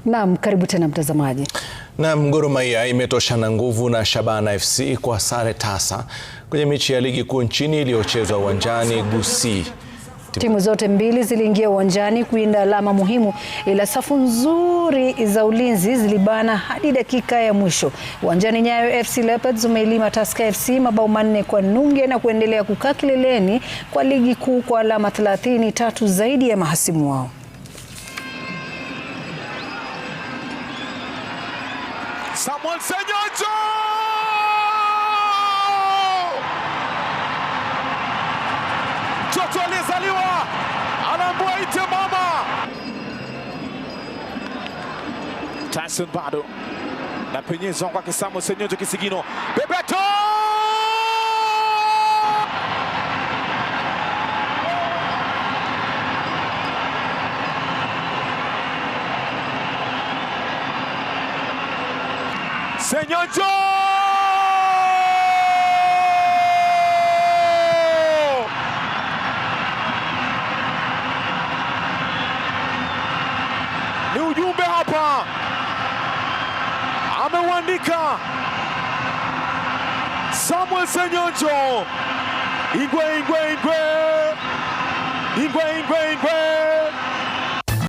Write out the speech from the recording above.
Naam, karibu tena mtazamaji. Naam, Gor Mahia imetoshana nguvu na Shabana FC kwa sare tasa kwenye mechi ya ligi kuu nchini iliyochezwa uwanjani Gusii. Timu zote mbili ziliingia uwanjani kuinda alama muhimu, ila safu nzuri za ulinzi zilibana hadi dakika ya mwisho. Uwanjani Nyayo, FC Leopards umeilima Tusker FC mabao 4 kwa nunge na kuendelea kukaa kileleni kwa ligi kuu kwa alama 33 zaidi ya mahasimu wao. Samuel Senyonjo! Mtoto aliyezaliwa anaambiwa ite mama. Tyson bado na penyeza kwa Samuel Senyonjo kisigino. Bebeto! Senyonjo! Ni ujumbe hapa ameuandika Samuel Senyonjo. Ingwe ingwe ingwe ingwe ingwe ingwe.